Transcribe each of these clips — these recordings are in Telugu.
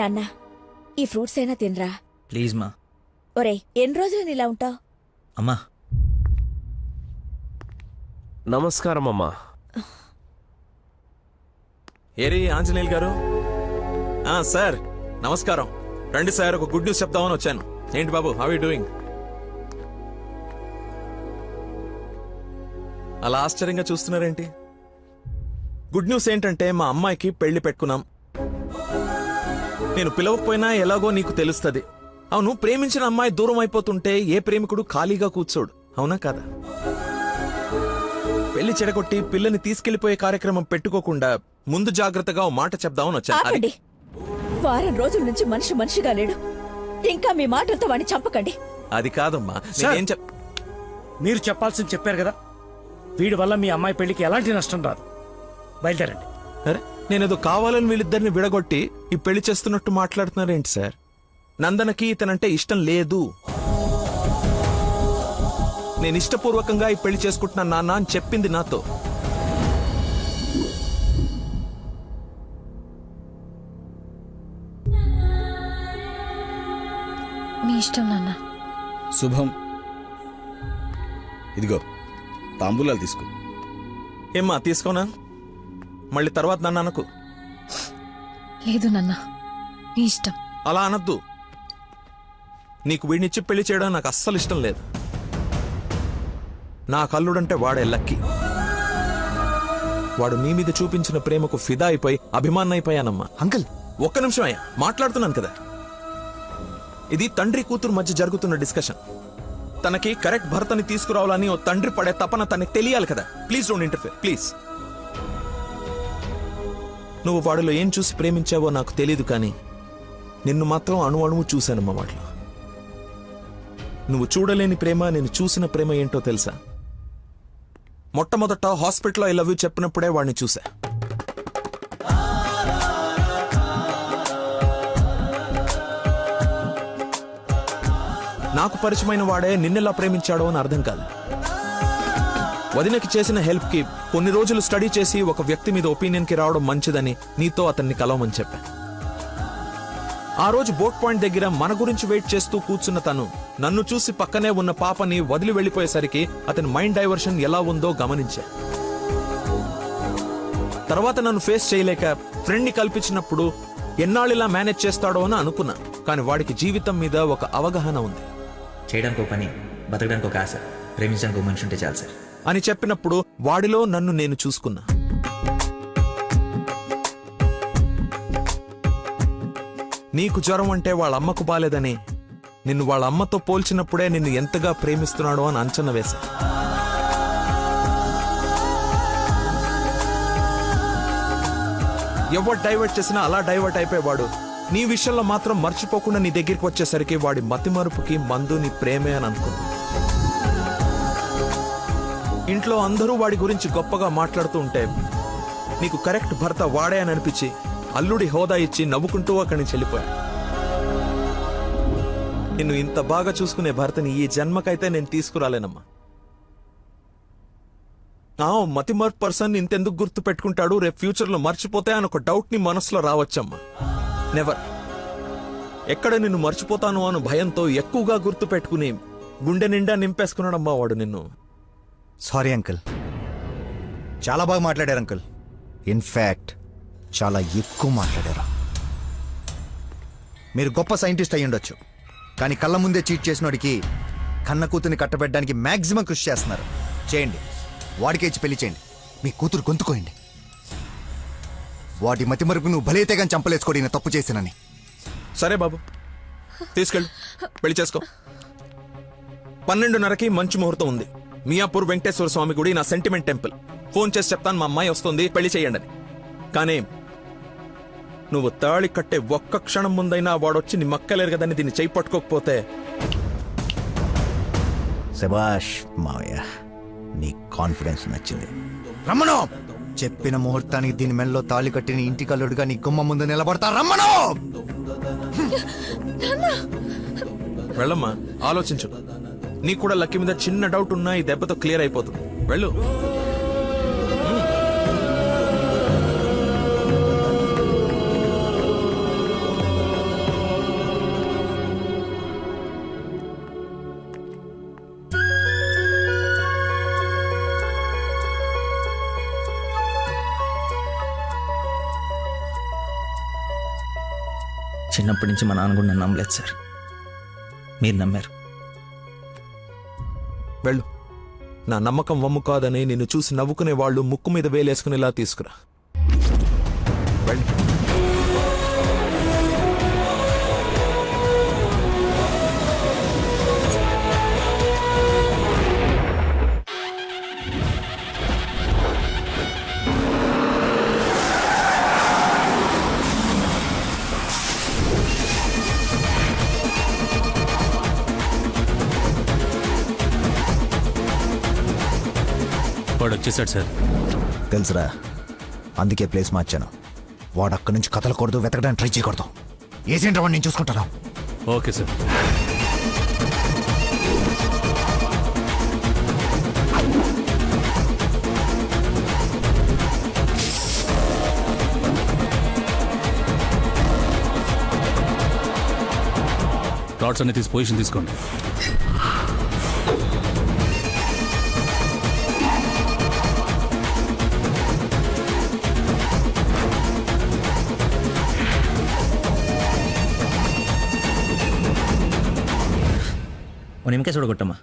నాన్న, ఈ ఫ్రూట్స్ అయినా తినరా. ప్లీజ్ మా. ఒరేయ్, ఎన్ని రోజులు ఇలా ఉంటావు? అమ్మా. నమస్కారం అమ్మా. ఏరి ఆంజనేయులు గారు. సార్ నమస్కారం. రండి సార్, ఒక గుడ్ న్యూస్ చెప్తామని వచ్చాను. ఏంటి బాబు, హౌ యూ డూయింగ్? అలా ఆశ్చర్యంగా చూస్తున్నారేంటి? గుడ్ న్యూస్ ఏంటంటే మా అమ్మాయికి పెళ్లి పెట్టుకున్నాం. నేను పిలవకపోయినా ఎలాగో నీకు తెలుస్తుంది. అవును, ప్రేమించిన అమ్మాయి దూరం అయిపోతుంటే ఏ ప్రేమికుడు ఖాళీగా కూర్చోడు, అవునా కాదా? పెళ్లి చెడగొట్టి పిల్లని తీసుకెళ్లిపోయే కార్యక్రమం పెట్టుకోకుండా ముందు జాగ్రత్తగా ఓ మాట చెప్దామని వచ్చాను. వారం రోజుల నుంచి మనిషిగా లేడు. ఇంకా మీ మాటలతో వాడిని చంపకండి. అది కాదమ్మా, మీరు చెప్పాల్సింది చెప్పారు కదా. వీడి వల్ల మీ అమ్మాయి పెళ్లికి ఎలాంటి నష్టం రాదు. బయలుదేరండి. అరే, నేనేదో కావాలని వీళ్ళిద్దరిని విడగొట్టి ఈ పెళ్లి చేస్తున్నట్టు మాట్లాడుతున్నారేంటి సార్? నందనకి ఇతనంటే ఇష్టం లేదు. నేను ఇష్టపూర్వకంగా ఈ పెళ్లి చేసుకుంటున్నాను నాన్న అని చెప్పింది నాతో. మీ ఇష్టం నాన్న. శుభం. ఇదిగో తాంబూలాలు తీసుకో. ఏమ్మా, తీసుకోనా? మళ్ళీ తర్వాత నన్ను అనకు. లేదు నాన్న, మీ ఇష్టం. అలా అనద్దు. నీకు వీడినిచ్చి పెళ్లి చేయడం నాకు అస్సలు ఇష్టం లేదు. నా కల్లుడంటే వాడే లక్కీ. వాడు నీ మీద చూపించిన ప్రేమకు ఫిదా అయిపోయి అభిమానైపోయానమ్మా. అంకుల్, ఒక్క నిమిషం అయ్యా, మాట్లాడుతున్నాను కదా. ఇది తండ్రి కూతురు మధ్య జరుగుతున్న డిస్కషన్. తనకి కరెక్ట్ భర్తని తీసుకురావాలని ఓ తండ్రి పడే తపన తనకి తెలియాలి కదా. Please don't interfere, please. నువ్వు వాడిలో ఏం చూసి ప్రేమించావో నాకు తెలీదు, కానీ నిన్ను మాత్రం అణువణువు చూశానమ్మా వాటిలో. నువ్వు చూడలేని ప్రేమ, నేను చూసిన ప్రేమ ఏంటో తెలుసా? మొట్టమొదట హాస్పిటల్లో ఐ లవ్ యూ చెప్పినప్పుడే వాడిని చూసా. నాకు పరిచయమైన వాడే నిన్నెలా ప్రేమించాడో అని అర్థం కాదు. వదినకి చేసిన హెల్ప్ కి కొన్ని రోజులు స్టడీ చేసి ఒక వ్యక్తి మీద ఒపీనియన్ కి రావడం మంచిదని నీతో అతన్ని కలవమని చెప్పా. ఆ రోజు బోట్ పాయింట్ దగ్గర మన గురించి వెయిట్ చేస్తూ కూర్చున్న తను నన్ను చూసి పక్కనే ఉన్న పాపని వదిలి వెళ్లిపోయేసరికి అతని మైండ్ డైవర్షన్ ఎలా ఉందో గమనించా. తర్వాత నన్ను ఫేస్ చేయలేక ఫ్రెండ్ ని కల్పించినప్పుడు ఎన్నాళ్ళిలా మేనేజ్ చేస్తాడో అని అనుకున్నా. కానీ వాడికి జీవితం మీద ఒక అవగాహన ఉంది. చేయడానికి ఒక పని, బతకడానికి ఒక ఆశ, ప్రేమించడానికి ఒక మనిషి ఉంటే చాలు సార్ అని చెప్పినప్పుడు వాడిలో నన్ను నేను చూసుకున్నా. నీకు జ్వరం అంటే వాళ్ళ అమ్మకు బాలేదని నిన్ను వాళ్ళ అమ్మతో పోల్చినప్పుడే నిన్ను ఎంతగా ప్రేమిస్తున్నాడో అని అంచనా వేశా. ఎవరు డైవర్ట్ చేసినా అలా డైవర్ట్ అయిపోయేవాడు నీ విషయంలో మాత్రం మర్చిపోకుండా నీ దగ్గరికి వచ్చేసరికి వాడి మతిమరుపుకి మందు నీ ప్రేమే అని అనుకున్నా. ఇంట్లో అందరూ వాడి గురించి గొప్పగా మాట్లాడుతూ ఉంటే నీకు కరెక్ట్ భర్త వాడే అని అనిపించి అల్లుడి హోదా ఇచ్చి నవ్వుకుంటూ అక్కడి నుంచి వెళ్ళిపోయా. నిన్ను ఇంత బాగా చూసుకునే భర్తని ఈ జన్మకైతే నేను తీసుకురాలేనమ్మా. మతిమర్పు పర్సన్ ఇంతెందుకు గుర్తు పెట్టుకుంటాడు, రేపు ఫ్యూచర్ లో మర్చిపోతే అని ఒక డౌట్ ని మనసులో రావచ్చమ్మా. నెవర్. ఎక్కడ నిన్ను మర్చిపోతాను అను భయంతో ఎక్కువగా గుర్తు పెట్టుకుని గుండె నిండా నింపేసుకున్నాడమ్మా వాడు నిన్ను. సారీ అంకుల్, చాలా బాగా మాట్లాడారు అంకుల్. ఇన్ఫాక్ట్ చాలా ఎక్కువ మాట్లాడారు. మీరు గొప్ప సైంటిస్ట్ అయి ఉండొచ్చు, కానీ కళ్ళ ముందే చీట్ చేసినోడికి కన్న కూతుర్ని కట్టబెట్టడానికి మాక్సిమం కృషి చేస్తున్నారు. చేయండి, వాడికే ఇచ్చి పెళ్లి చేయండి. మీ కూతురు గొంతుకోయండి. వాటి మతి మరుపు నువ్వు బలేతేగా చంపలేసుకోడి నేను తప్పు చేశానని. సరే బాబు, తీసుకెళ్ళు, పెళ్లి చేసుకో. 12:30కి మంచి ముహూర్తం ఉంది. మియాపూర్ వెంకటేశ్వర స్వామి గుడి, నా సెంటిమెంట్ టెంపుల్. ఫోన్ చేసి చెప్తాను మా అమ్మాయి వస్తుంది, పెళ్లి చేయండి అని. కానీ నువ్వు తాళి కట్టే ఒక్క క్షణం ముందైనా వాడొచ్చి నీ మక్కలేరు కదని దీన్ని చేయి పట్టుకోకపోతే. శభాష్ మావయ్య, నీ కాన్ఫిడెన్స్ నచ్చింది. రమ్మను. చెప్పిన ముహూర్తానికి దీని మెల్లో తాళి కట్టిన ఇంటి కల్లుడుగా నీ గుమ్మ ముందు నిలబడతా. రమ్మను. వెళ్ళమ్మా, ఆలోచించు. నీకు కూడా లక్కీ మీద చిన్న డౌట్ ఉన్నా ఈ దెబ్బతో క్లియర్ అయిపోతుంది. వెళ్ళు. చిన్నప్పటి నుంచి మా నాన్న కూడా నన్ను నమ్మలేదు సార్. మీరు నమ్మారు. వెళ్ళు. నా నమ్మకం వమ్ము కాదని నిన్ను చూసి నవ్వుకునే వాళ్ళు ముక్కు మీద వేలేసుకునేలా తీసుకురా. వెళ్ళు. వాడు వచ్చేసాడు సార్. తెలుసురా, అందుకే ప్లేస్ మార్చాను. వాడు అక్కడి నుంచి కదలకూడదు, వెతకడానికి ట్రై చేయకూడదు. ఏజెంట్ వాడిని నేను చూసుకుంటాను. Okay sir. టాట్స్ అన్ని తీసి పొజిషన్ తీసుకోండి. ఓ నిమ్మకాయ చూడగొట్టమ్మా.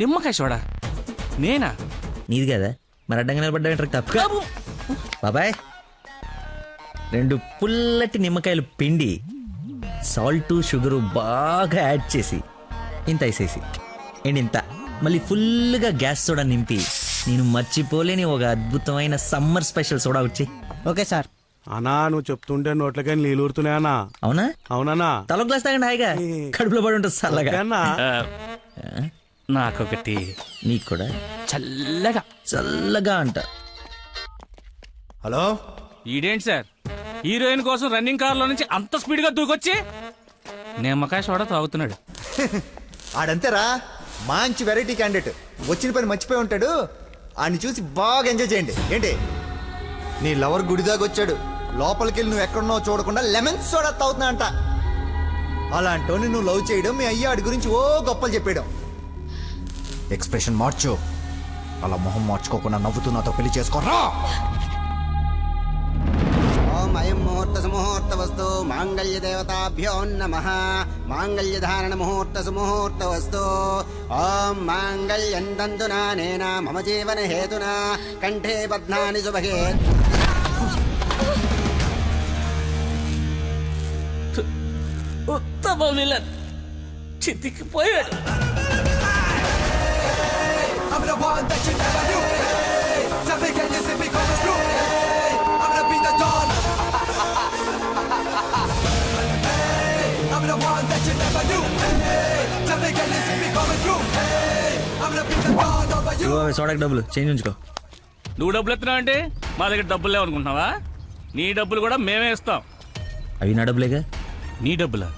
నిమ్మకాయ సోడా నేనా? నీది కదా, మరి అడ్డంగా నిలబడ్డా తప్పు. బాబాయ్, 2 పుల్లటి నిమ్మకాయలు పిండి సాల్ట్ షుగరు బాగా యాడ్ చేసి ఇంత వేసేసి అండ్ ఇంత మళ్ళీ ఫుల్గా గ్యాస్ సోడా నింపి నేను మర్చిపోలేని ఒక అద్భుతమైన సమ్మర్ స్పెషల్ సోడా వచ్చి. Okay sir. అన్నా నువ్వు చెప్తుంటే నోట్లకే నీళ్ళు ఊరుతున్నాయన్నా. అవునా? అవునన్నా. తల గ్లాస్ తాగండి హాయిగా, కడుపులో పడి ఉంటుంది చల్లగా. నాకొకటి. నీకు కూడా చల్లగా చల్లగా అంట. హలో, ఈడేంటి సార్ హీరోయిన్ కోసం రన్నింగ్ కార్ లో నుంచి అంత స్పీడ్ గా దూకొచ్చి నిమ్మకాయ సోడా తాగుతున్నాడు. ఆడంతేరా, మంచి వెరైటీ క్యాండిడేట్. వచ్చిన పని మర్చిపోయి ఉంటాడు. ఆడిని చూసి బాగా ఎంజాయ్ చేయండి. ఏంటి, నీ లవర్ గుడిదాకా వచ్చాడు, లోపలికి వెళ్ళి నువ్వు ఎక్కడున్నావు చూడకుండా లెమన్ సోడా తాగుతున్నా అంట. అలాంటోని నువ్వు లవ్ చేయడం, మీ అయ్య ఆడి గురించి ఓ గొప్పలు చెప్పేయడం. ఎక్స్ప్రెషన్ మార్చు. అలా మొహం మార్చుకోకుండా నవ్వుతూ నాతో పెళ్లి చేసుకోరా. ఓం అయం ముహూర్త సుముహూర్త వస్తు మాంగళ్య దేవతాభ్యో నమః. మాంగళ్య ధారణ ముహూర్త సుముహూర్త వస్తు. ఓం మాంగళ్యం తంతునా నేనా మమ జీవన హేతునా కంఠే బధ్నాని సుభగే. ఉత్తమ విలన్ చితికిపోయాడు. సోడాకి డబ్బులు చేంజ్ ఉంచుకో. నువ్వు డబ్బులు ఎత్తున్నావు అంటే మా దగ్గర డబ్బులు లేవనుకుంటున్నావా? నీ డబ్బులు కూడా మేమే ఇస్తాం. అవి నా డబ్బులేగా. నీ డబ్బులా?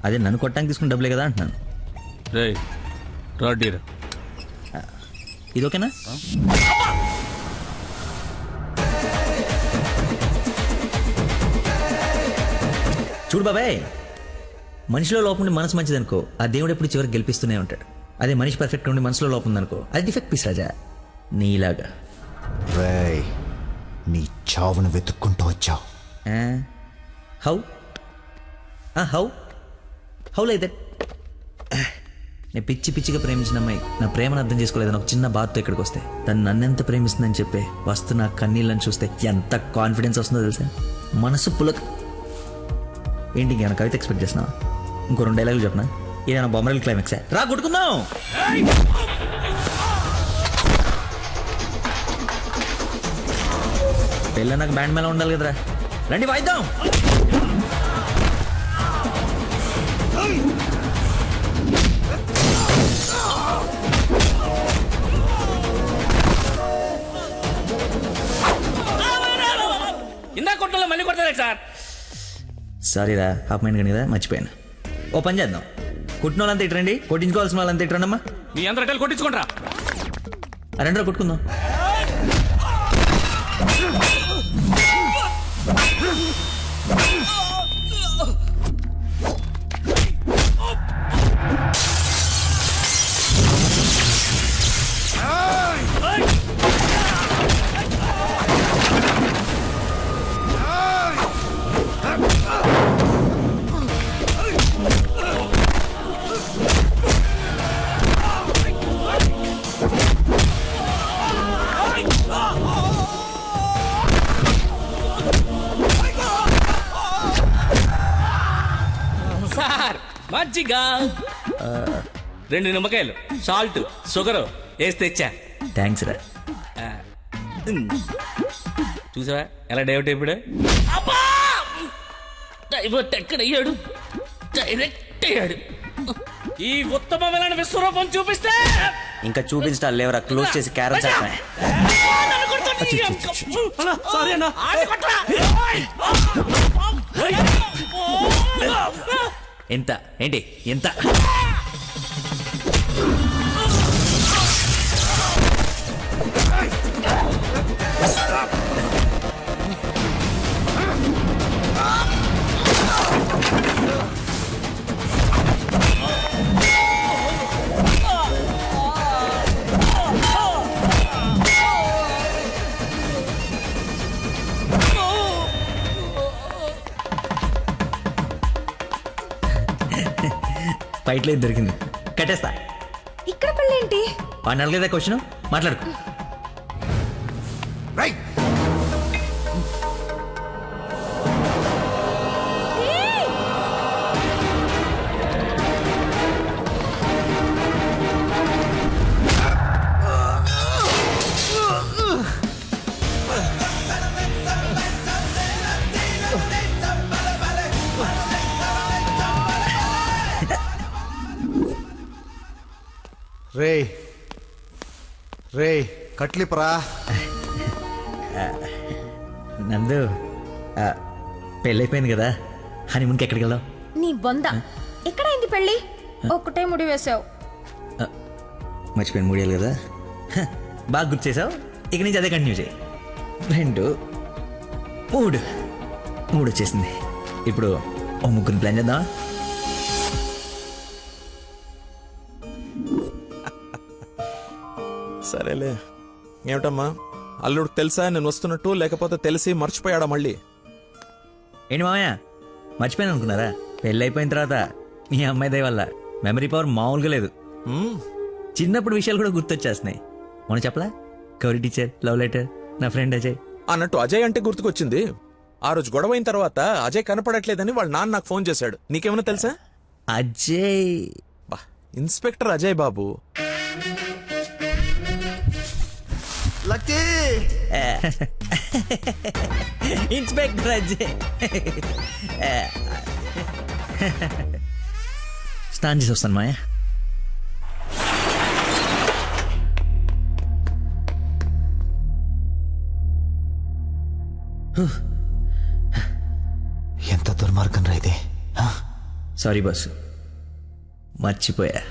అదే నన్ను కొట్టడానికి తీసుకున్న డబ్బులే కదా అంటున్నాను. రే రాడ్డీరా, ఇది ఓకేనా? చూడు బాబాయ్, మనిషిలో లోపం ఉండి మనసు మంచిదనుకో, ఆ దేవుడు ఎప్పుడు చివరికి గెలిపిస్తూనే ఉంటాడు. అదే మనిషి పర్ఫెక్ట్ ఉండి మనసులో లోపం ఉందనుకో, అది డిఫెక్ట్ పీస్ రాజా, నీలాగా. రేయ్, నీ చావును వెతుక్కుంటూ వచ్చావు. How how how like that? నేను పిచ్చి పిచ్చిగా ప్రేమించిన అమ్మాయి నా ప్రేమను అర్థం చేసుకోలేదని ఒక చిన్న బాధతో ఇక్కడికి వస్తే తను నన్నెంత ప్రేమిస్తుందని చెప్పే వస్తు నా కన్నీళ్ళని చూస్తే ఎంత కాన్ఫిడెన్స్ వస్తుందో తెలుసా? మనసు పులక. ఏంటి ఇంకేమైనా కవిత ఎక్స్పెక్ట్ చేస్తున్నావా? ఇంకో 2 డైలాగులు చెప్పనా? ఏదైనా బొమ్మరల్ క్లైమాక్సా? రా కొట్టుకుందాం. పెళ్ళ నాకు బ్యాండ్ మేళ ఉండాలి కదరా, రండి వాయిద్దాం. ఇందా కొట్టలో మళ్ళీ కొడతారా సార్? సారీరా, హాఫ్ మైండ్ కానీ కదా, మర్చిపోయాను. ఓ పని చేద్దాం, కుట్టిన వాళ్ళంతా ఇట్రండి, కొట్టించుకోవాల్సిన వాళ్ళంతా ఇట్రండమ్మా. మీ అందరూ అటెల్ కొట్టించుకుంటారా? రండి కొట్టుకుందాం. సార్ మజ్జిగ 2 నిమ్మకాయలు సాల్ట్ షుగర్ వేసి తెచ్చా థ్యాంక్స్ రా. చూసావా ఎలా డైవర్ట్ అయిపోయాడు. డైవర్ట్ ఎక్కడయ్యాడు, డైరెక్ట్ అయ్యాడు. ఈ ఉత్తమమైన విశ్వరూపం చూపిస్తే ఇంకా చూపించడం లేవరా, క్లోజ్ చేసి క్యారమ్స్ ఆడతానే. సారీ అన్న. ఎంత ఏంటి ఎంత? ఫైట్లో ఇది దొరికింది, కట్టేస్తా. ఇక్కడ పెళ్ళేంటి? వాడిని అడగలేదా క్వశ్చన్, మాట్లాడుకో. రైట్. రే రే కట్లిపరా. నందు పెళ్ళైపోయింది కదా, హనీమూన్కి ఎక్కడికి వెళ్దాం? నీ బొంద. ఎక్కడైంది పెళ్ళి? ఒక్కటే ముడి వేసావు. మర్చిపోయిన 3 ఏళ్ళు కదా, బాగా గుర్తు చేసావు. ఇక నుంచి అదే కంటిన్యూ చేయి. 2 3 వచ్చేసింది. ఇప్పుడు ఓ 3 ప్లాన్ చేద్దాం. సరేలే. ఏమిటమ్మా, అల్లుడికి తెలుసా నేను వస్తున్నట్టు, లేకపోతే తెలిసి మర్చిపోయాడా మళ్ళీ? ఏంటి మామయ్య మర్చిపోయాను అనుకున్నారా? పెళ్ళి అయిపోయిన తర్వాత మీ అమ్మాయి దయ వల్ల మెమరీ పవర్ మామూలుగా లేదు. చిన్నప్పుడు విషయాలు కూడా గుర్తొచ్చేస్తున్నాయి. మొన్న చెప్పలా, గౌరీ టీచర్, లవ్ లెటర్, నా ఫ్రెండ్ అజయ్ అన్నట్టు అజయ్ అంటే గుర్తుకొచ్చింది. ఆ రోజు గొడవ అయిన తర్వాత అజయ్ కనపడట్లేదని వాళ్ళ నాన్న నాకు ఫోన్ చేశాడు. నీకేమైనా తెలుసా? అజయ్ బా, inspector Ajay Babu. Lucky inspector Ajay. స్నానం చేసి వస్తాను మాయా. ఎంత దుర్మార్గం రా ఇది. సారీ బాసు, మర్చిపోయా.